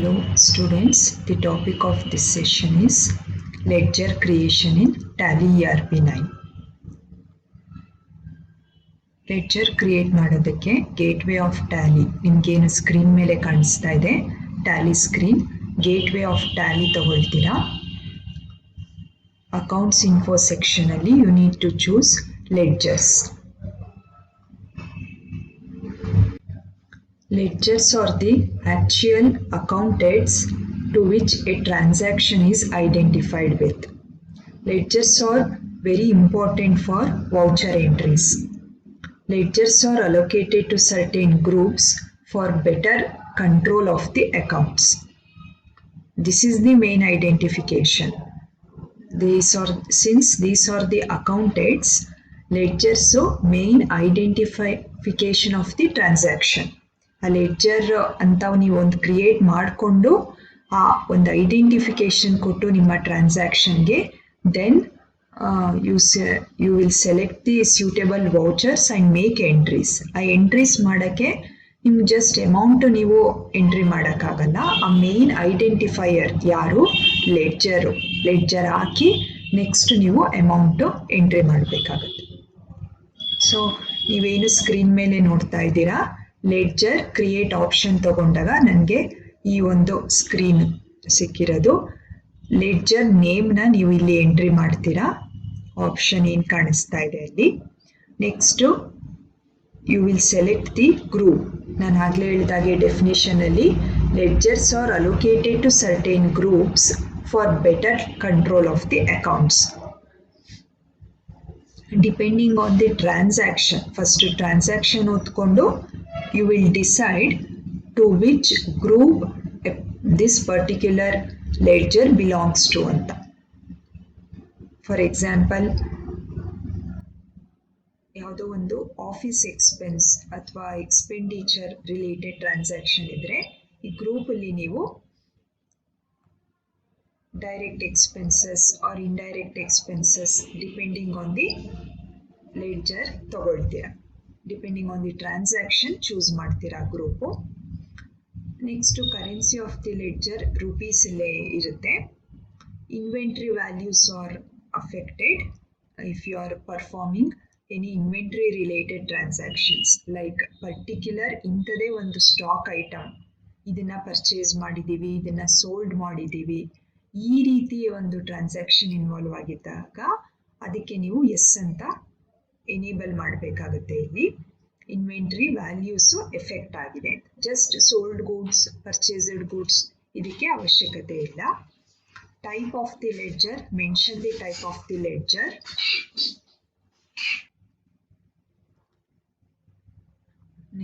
Hello students, the topic of this session is ledger creation in Tally ERP9. Ledger create ಮಾಡೋದಕ್ಕೆ gateway of Tally ನಿಮಗೇನು screen ಮೇಲೆ ಕಾಣಿಸ್ತಾ ಇದೆ Tally screen gateway of Tally ತಗೊಳ್ತೀರಾ. Accounts info ಸೆಕ್ಷನಲ್ಲಿ you need to choose ledgers. Ledgers are the actual account heads to which a transaction is identified with. Ledgers are very important for voucher entries. Ledgers are allocated to certain groups for better control of the accounts. This is the main identification. Since these are the account heads, ledgers are main identification of the transaction. ಆ ledger ಅಂತ ನೀವು ಒಂದು create ಮಾಡಿಕೊಂಡು ಆ ಒಂದು identification ಕೊಟ್ಟು ನಿಮ್ಮ ಟ್ರಾನ್ಸಾಕ್ಷನ್ಗೆ then you will select the suitable vouchers and make entries. ಆ ಎಂಟ್ರೀಸ್ ಮಾಡೋಕ್ಕೆ ನಿಮ್ಗೆ ಜಸ್ಟ್ ಅಮೌಂಟು ನೀವು ಎಂಟ್ರಿ ಮಾಡೋಕ್ಕಾಗಲ್ಲ. ಆ ಮೇನ್ ಐಡೆಂಟಿಫೈಯರ್ ಯಾರು ಲೆಡ್ಜರ್ ಹಾಕಿ ನೆಕ್ಸ್ಟ್ ನೀವು ಅಮೌಂಟು ಎಂಟ್ರಿ ಮಾಡಬೇಕಾಗತ್ತೆ. ಸೊ ನೀವೇನು ಸ್ಕ್ರೀನ್ ಮೇಲೆ ನೋಡ್ತಾ ಇದ್ದೀರಾ, ಲೆಡ್ಜರ್ ಕ್ರಿಯೇಟ್ ಆಪ್ಷನ್ ತಗೊಂಡಾಗ ನನಗೆ ಈ ಒಂದು ಸ್ಕ್ರೀನ್ ಸಿಕ್ಕಿರೋದು. ಲೆಡ್ಜರ್ ನೇಮ್ನ ನೀವು ಇಲ್ಲಿ ಎಂಟ್ರಿ ಮಾಡ್ತೀರಾ, ಆಪ್ಷನ್ ಏನು ಕಾಣಿಸ್ತಾ ಇದೆ ಅಲ್ಲಿ. Next you will select the group. ನಾನು ಆಗಲೇ ಹೇಳಿದಾಗೆ ಡೆಫಿನಿಷನಲ್ಲಿ ledgers are allocated to certain groups for better control of the accounts. Depending on the transaction, first transaction ಓದ್ಕೊಂಡು you will decide to which group this particular ledger belongs to anta. For example, ಯಾವುದೋ ಒಂದು office expense ಅಥವಾ expenditure related transaction ಇದ್ರೆ ಈ ಗ್ರೂಪಲ್ಲಿ ನೀವು direct expenses or indirect expenses depending on the ledger ತಗೊಳ್ತೀರಾ. Depending on the transaction choose ಮಾಡ್ತೀರಾ group. Next currency of the ledger ರುಪೀಸಲ್ಲೇ ಇರುತ್ತೆ. Inventory values are affected if you are performing any inventory related transactions. Like particular ಇಂಥದೇ ಒಂದು stock item, ಇದನ್ನು purchase ಮಾಡಿದ್ದೀವಿ, ಇದನ್ನು sold ಮಾಡಿದ್ದೀವಿ, ಈ ರೀತಿ ಒಂದು ಟ್ರಾನ್ಸಾಕ್ಷನ್ ಇನ್ವಾಲ್ವ್ ಆಗಿದ್ದಾಗ ಅದಕ್ಕೆ ನೀವು ಎಸ್ ಅಂತ ಎನೇಬಲ್ ಮಾಡಬೇಕಾಗುತ್ತೆ. ಇಲ್ಲಿ ಇನ್ವೆಂಟ್ರಿ ವ್ಯಾಲ್ಯೂಸು ಎಫೆಕ್ಟ್ ಆಗಿದೆ. Just sold goods, purchased goods ಇದಕ್ಕೆ ಅವಶ್ಯಕತೆ ಇಲ್ಲ. Type of the ledger, mention the type of the ledger.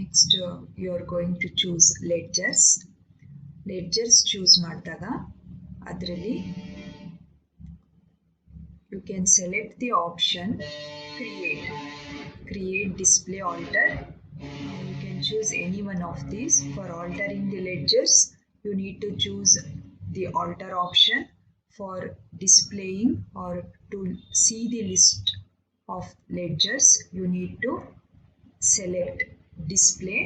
Next you are going to choose ledgers. Ledgers choose ಮಾಡಿದಾಗ ಅದರಲ್ಲಿ you can select the option create display alter. You can choose any one of these. For altering the ledgers you need to choose the alter option. For displaying or to see the list of ledgers you need to select display.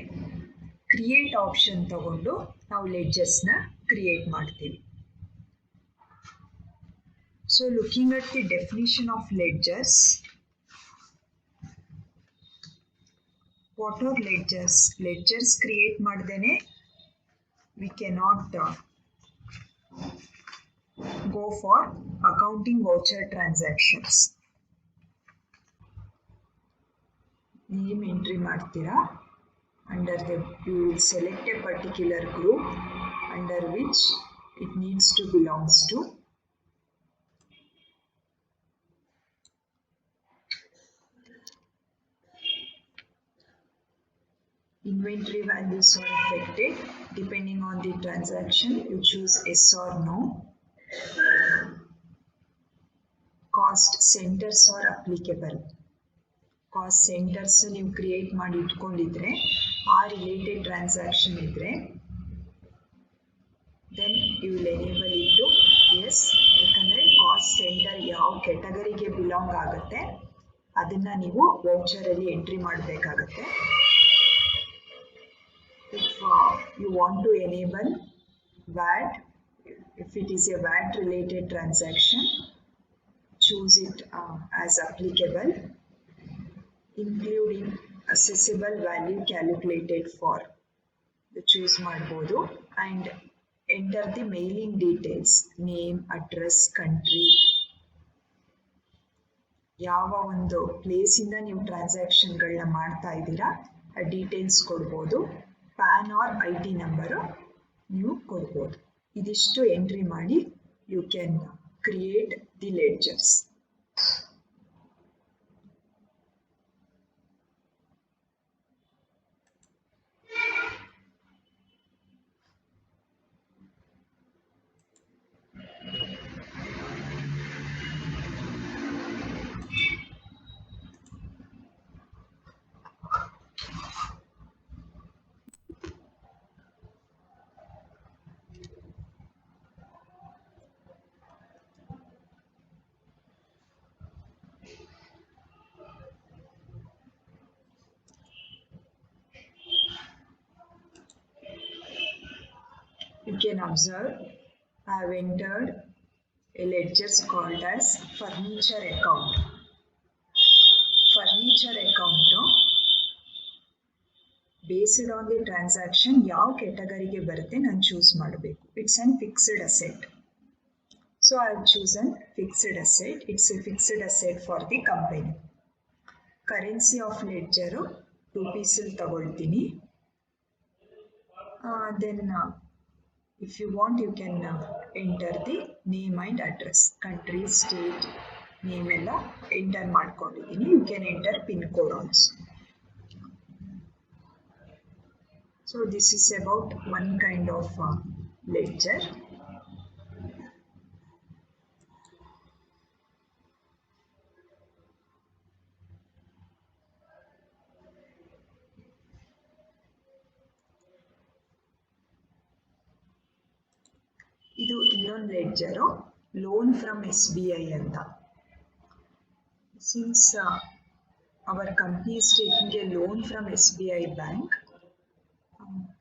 create option ತಗೊಂಡು ನಾವು ledgersನ create ಮಾಡ್ತೀವಿ. So looking at the definition of ledgers, what are ledgers? Ledgers create madene we cannot go for accounting voucher transactions. Name entry ಮಾಡ್ತೀರಾ. Under the you will select a particular group under which it needs to belongs to. Inventory values are affected. Depending on the transaction, you choose yes or no. Cost centers are applicable. Cost centers ನೀವು create ಮಾಡಿ ಇಟ್ಕೊಂಡಿದ್ರೆ ಆ related transaction ಇದ್ರೆ then you will enable it to yes. ಯಾಕಂದರೆ cost centre ಯಾವ ಕೆಟಗರಿಗೆ belong ಆಗುತ್ತೆ ಅದನ್ನು ನೀವು ವೌಚರಲ್ಲಿ ಎಂಟ್ರಿ ಮಾಡಬೇಕಾಗತ್ತೆ. If you want to enable VAT. If it is a VAT related transaction, choose it as applicable, including assessable value calculated for the choose ಮಾಡಬಹುದು and enter the mailing details, name, address, country, ಯಾವ ಒಂದು place ಇಂದ ನೀವು ಟ್ರಾನ್ಸಾಕ್ಷನ್ಗಳನ್ನ ಮಾಡ್ತಾ ಇದ್ದೀರಾ ಆ details ಕೊಡ್ಬೋದು. PAN R IT number ನೀವು ಕೊಡ್ಬೋದು. ಇದಿಷ್ಟು ಎಂಟ್ರಿ ಮಾಡಿ you can create the ledgers. You can observe I have entered a ledger called as furniture account. Furniture account based on the transaction ಯಾವ category ಬರುತ್ತೆ ನಾನು choose ಮಾಡಬೇಕು. It's an fixed asset. So I have chosen fixed asset. It's a fixed asset for the company. Currency of ledger rupees ತಗೊಳ್ತೀನಿ. Then if you want you can enter the name and address, country, state, name ಎಲ್ಲ enter ಮಾಡ್ಕೊಂಡಿದ್ದೀನಿ. You can enter pin code also. So this is about one kind of ledger. ಇದು ಇನ್ನೊಂದು ledger loan from SBI ಅಂತ. Since our company is taking a loan from SBI bank,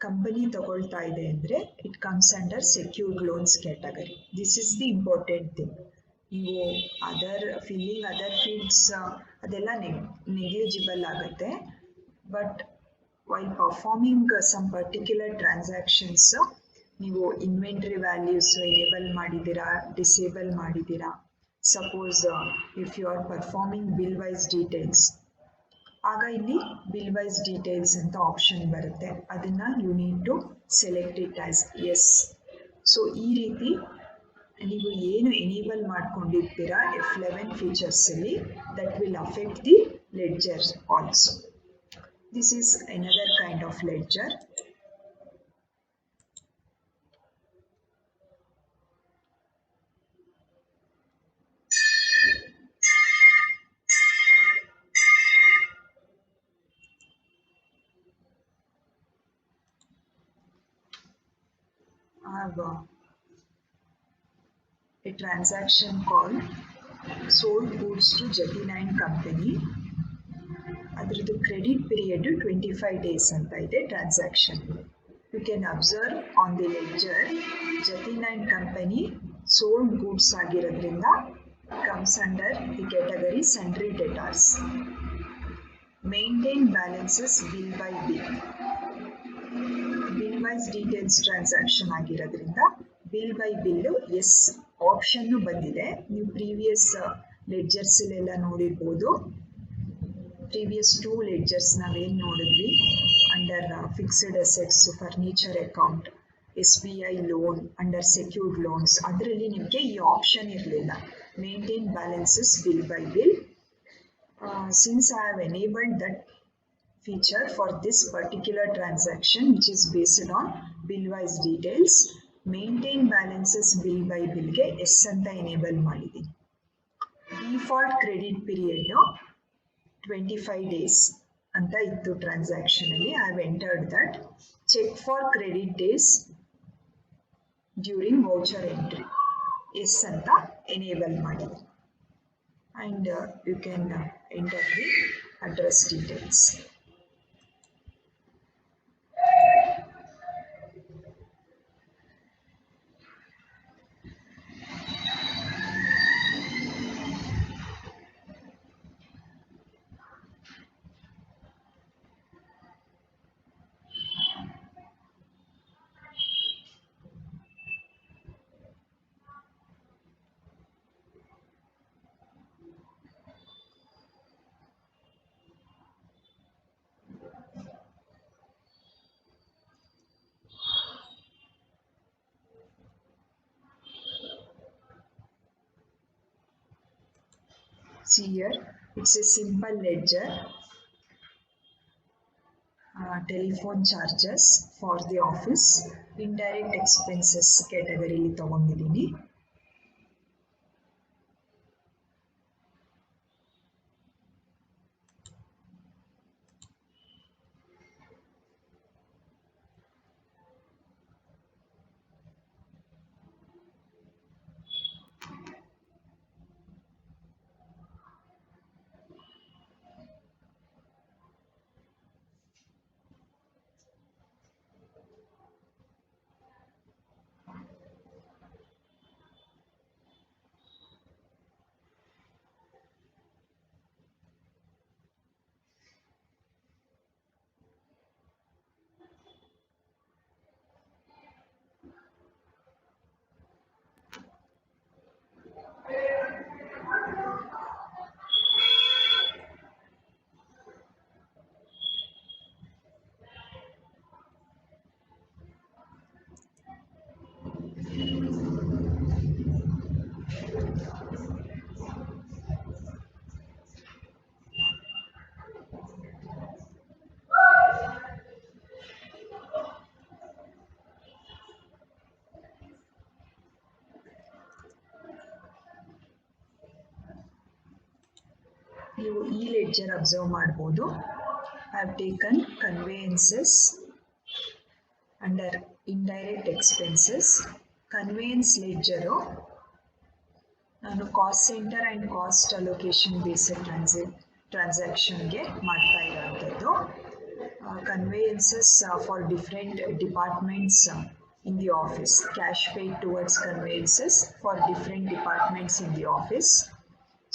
company ತಗೊಳ್ತಾ ಇದೆ ಅಂದರೆ it comes under secured loans category. This is the important thing. ನೀವು filling other fields ಅದೆಲ್ಲ negligible ಆಗುತ್ತೆ. But while performing some particular transactions ನೀವು inventory values enable ಮಾಡಿದ್ದೀರಾ, disable ಮಾಡಿದ್ದೀರಾ. Suppose if you are performing bill wise details, ಆಗ ಇಲ್ಲಿ bill wise details ಅಂತ option ಬರುತ್ತೆ. ಅದನ್ನು you need to select it as yes. So ಈ ರೀತಿ ನೀವು ಏನು ಎನೇಬಲ್ ಮಾಡ್ಕೊಂಡಿರ್ತೀರಾ F11 ಫೀಚರ್ಸಲ್ಲಿ, that will affect the ledgers also. This is another kind of ledger. I have a transaction called sold goods to Jati9 company. ಅದರದ್ದು credit period 25 days ಅಂತ ಇದೆ transaction. You can observe on the ledger Jati9 company sold goods ಆಗಿರೋದ್ರಿಂದ comes under the category sundry debtors. Maintain balances bill by bill. Bill wise details transaction ಆಗಿರೋದ್ರಿಂದ bill by bill yes option ಬಂದಿದೆ. ನೀವು previous ಲೆಡ್ಜರ್ಸಲ್ಲೆಲ್ಲ ನೋಡಿರ್ಬೋದು. Previous 2 ledgers ನಾವೇನು ನೋಡಿದ್ವಿ under fixed assets, furniture account, SBI loan, under secured loans, ಅದರಲ್ಲಿ ನಿಮಗೆ ಈ option ಇರಲಿಲ್ಲ, maintain balances bill by bill. Since I have enabled that feature for this particular transaction which is based on bill wise details, maintain balances bill by bill ge yes anta enable ಮಾಡಿದ್ದೀನಿ. default credit period 25 days ಅಂತ ಇತ್ತು transaction ಅಲ್ಲಿ. I have entered that. check for credit days during voucher entry yes ಅಂತ enable ಮಾಡಿದ್ದೀನಿ. and you can enter the address details. See here, it's a simple ledger. Telephone charges for the office, indirect expenses category ತಗೊಂಡಿದ್ದೀನಿ. ನೀವು ಈ ledger observe ಮಾಡ್ಬೋದು. I have taken conveyances under indirect expenses. Conveyance ledger ನಾನು cost centre and cost allocation based ಟ್ರಾನ್ಸಾಕ್ಷನ್ಗೆ ಮಾಡ್ತಾ ಇರೋವಂಥದ್ದು. Conveyances for different departments in the office, cash paid towards conveyances for different departments in the office.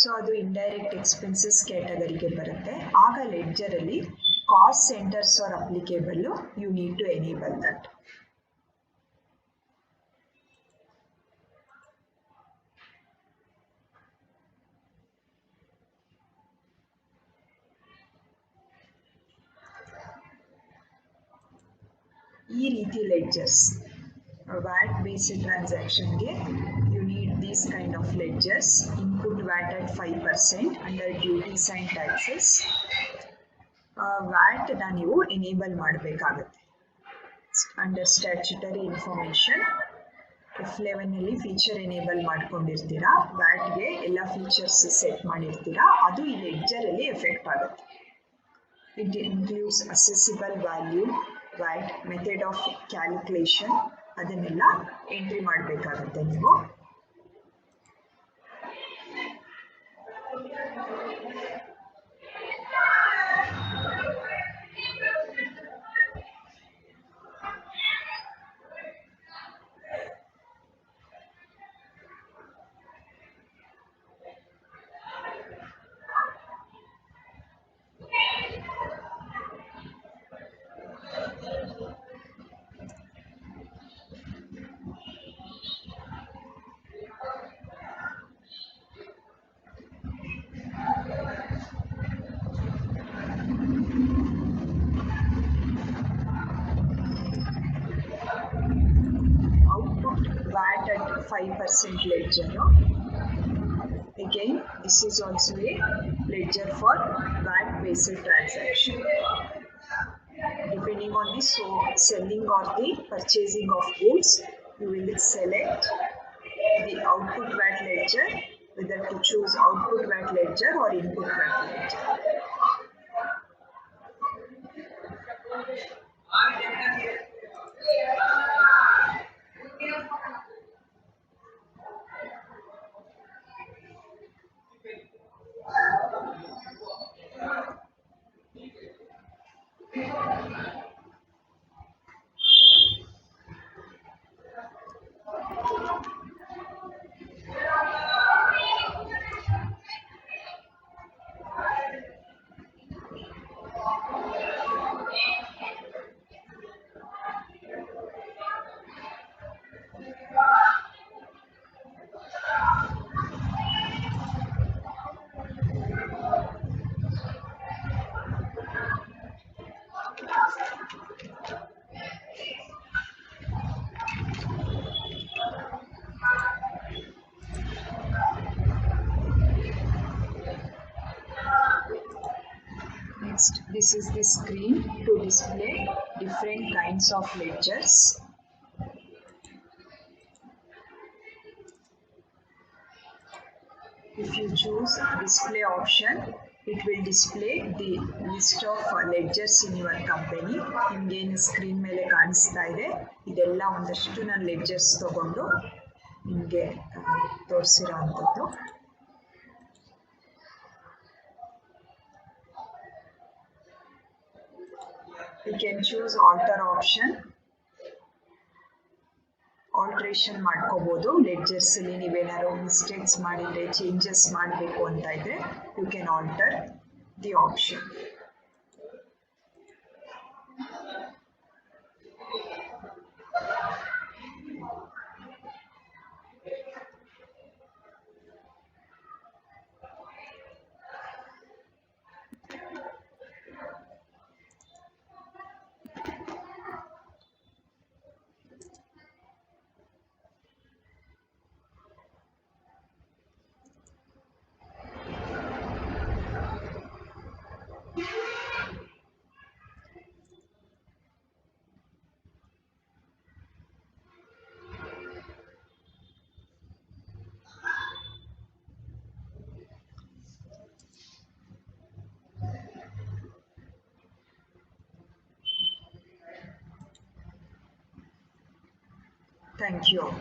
So ಅದು indirect expenses ಕ್ಯಾಟಗರಿಗೆ ಬರುತ್ತೆ. ಆಗ ಲೆಡ್ಜರಲ್ಲಿ cost centres are applicable, you need to enable that. ಈ ರೀತಿ ಲೆಡ್ಜರ್ಸ್ VAT based ಟ್ರಾನ್ಸಾಕ್ಷನ್ಗೆ you need these kind of ledgers. Input VAT at 5% under duties and taxes. VAT ನ ನೀವು ಎನೇಬಲ್ ಮಾಡಬೇಕಾಗುತ್ತೆ. ಅಂಡರ್ ಸ್ಟ್ಯಾಚ್ಯುಟರಿ ಇನ್ಫಾರ್ಮೇಷನ್ F11 ಅಲ್ಲಿ feature enable ಮಾಡ್ಕೊಂಡಿರ್ತೀರಾ, ವ್ಯಾಟ್ಗೆ ಎಲ್ಲ features set ಮಾಡಿರ್ತೀರಾ, ಅದು ಈ ಲೆಡ್ಜರ್ ಅಲ್ಲಿ ಎಫೆಕ್ಟ್ ಆಗುತ್ತೆ. It includes accessible value, watt, method of calculation, ಅದನ್ನೆಲ್ಲ ಎಂಟ್ರಿ ಮಾಡಬೇಕಾಗುತ್ತೆ ನೀವು. VAT at 5% ledger. Again, this is also a ledger for VAT based transaction. Depending on the selling or the purchasing of goods, you will select the output VAT ledger, whether to choose output VAT ledger or input VAT ledger. Next, this is the screen to display different kinds of ledgers. If you choose display option, it will display the list of ledgers in your company. ನಿಮಗೆ screen ಮೇಲೆ ಕಾಣಿಸ್ತಾ ಇದೆ, ಇದೆಲ್ಲ ಒಂದಷ್ಟು ನಾನು ledgers ತಗೊಂಡು ನಿಮಗೆ ತೋರಿಸಿರೋ ಅಂಥದ್ದು. You can choose alter option. Alteration ಮಾಡ್ಕೋಬಹುದು. ಲೆಡ್ಜರ್ಸ್ ಅಲ್ಲಿ ನೀವೇನಾದ್ರು ಮಿಸ್ಟೇಕ್ಸ್ ಮಾಡಿದ್ರೆ, ಚೇಂಜಸ್ ಮಾಡಬೇಕು ಅಂತ ಇದ್ರೆ you can alter the option. Thank you.